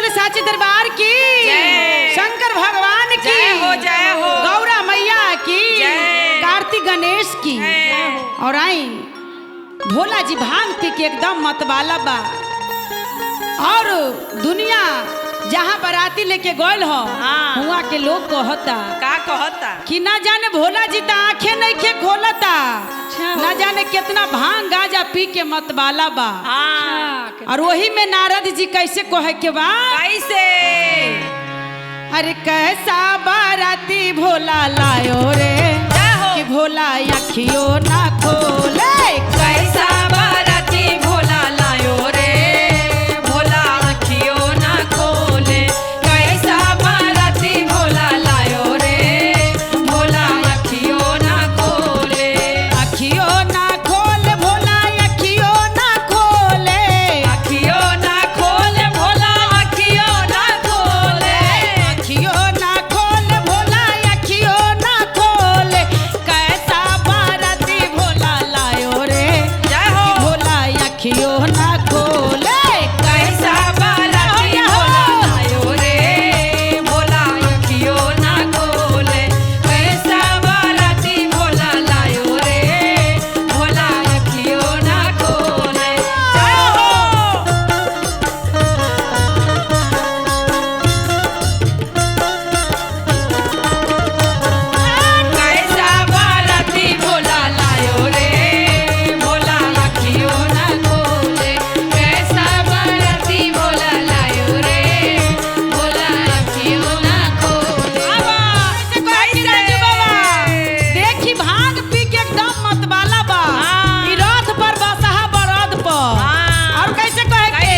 बोले साचे दरबार की, शंकर भगवान की जय हो, गौरा मैया की, कार्तिक गणेश की। और आई भोला जी भांग पी के एकदम मतवाला बा और दुनिया जहाँ बाराती लेके गल हो हुआ के लोग कहता का कहता कि ना जाने भोला जी तो आंखें नहीं के खोलता, ना जाने कितना भांग गाजा पी के मतवाला बा। और वही में नारद जी कैसे कहे के बा, कैसे अरे कैसा बाराती भोला लायो रे कि भोला अखियों ना खोले, कैसा बाराती भोला लायो रे भोला अखियों ना खोले, कैसा बाराती भोला लायो रे भोला अखियों ना खोले, अखियों ना खोले भोला अखियों ना खोले, अखियों ना खोले भोला अखियों ना खोले, अखियों ना खोले भोला अखियों ना खोले, कैसा बाराती भोला लायो रे जय हो, कि भोला अखियों ना खोले, कैसा बाराती भोला लायो रे भोला अखियों ना खोले, कैसा बाराती भोला लायो रे भोला अखियों ना खोले। जय हो, कैसा बाराती भोला लायो रे भोला अखियों ना खोले, कैसा बाराती भोला लायो रे भोला अखियों ना खोले। ऐसे कहे कि राजू बाबा, देखी भांग पी के एकदम मतवाला बा, ई रथ पर बसहा बरद पर। और कैसे कहे के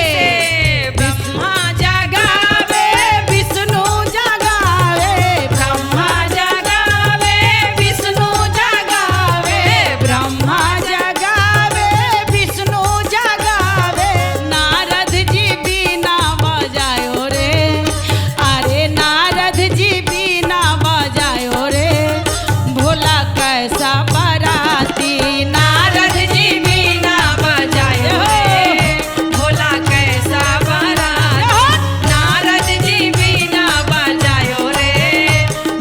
ब्रह्मा जगावे विष्णु जगावे, ब्रह्मा जगावे विष्णु जगावे, ब्रह्मा जगावे विष्णु जगावे, नारद जी बीना बजायो रे, अरे नारद जी बीना बजायो रे, भोला कैसा बाराती नारद जी बीना बजायो रे भोला कैसा बाराती, नारद जी बीना बजायो रे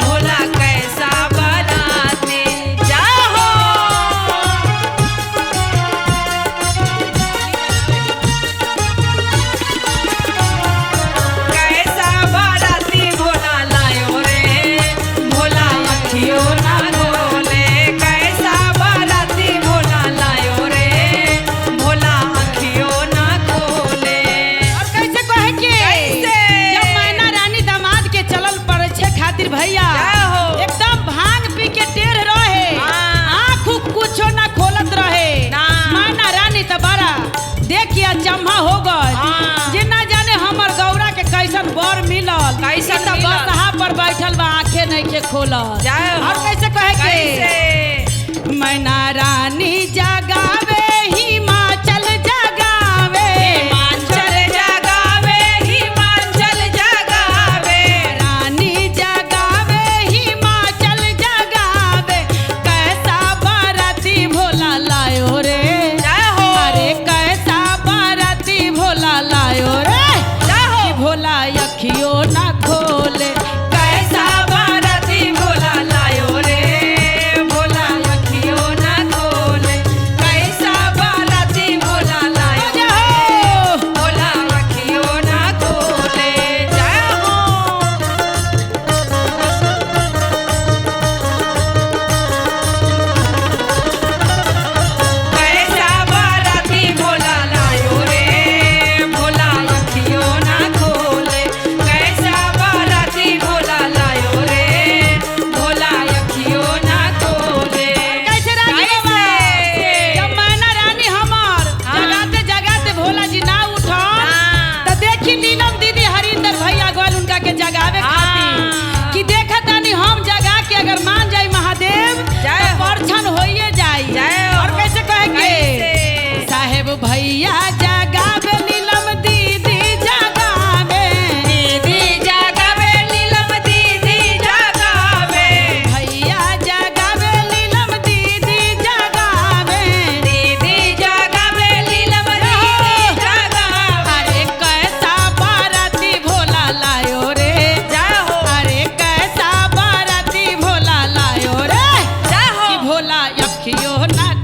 भोला कैसा बाराती। जय हो, कैसा बाराती भोला लायो रे भोला अखियों ना खोले, कैसा बाराती भोला लायो रे भोला अखियों ना खोले। और कैसे कहे के कैसे? जब मैना रानी दामाद के चलल पड़े छे खातिर भैया जय हो। एकदम भांग पी के टेढ़ रहे, आँख कुछो ना खोलत रहे, ना। मैना रानी तो बड़ा देखिए जम्हा हो गए, जे ना जाने हमर गौरा के कैसन बर मिलल, कैसन ई तो मिलल? बसहा पर बैठल बा आंखें नहीं के खोलल। जय हो। और कैसे कहे के कैसे मैना रानी जगावे हिमाचल जगावे, हिमाचल जगावे हिमाचल जगावे, रानी जगावे हिमाचल जगावे, कैसा बाराती भोला लायो रे, जय हो, अरे कैसा बाराती भोला लायो रे, जय हो, कि भोला अखियों ना खोले, कैसा बाराती भोला लायो रे भोला अखियों ना खोले, कैसा अखियो ना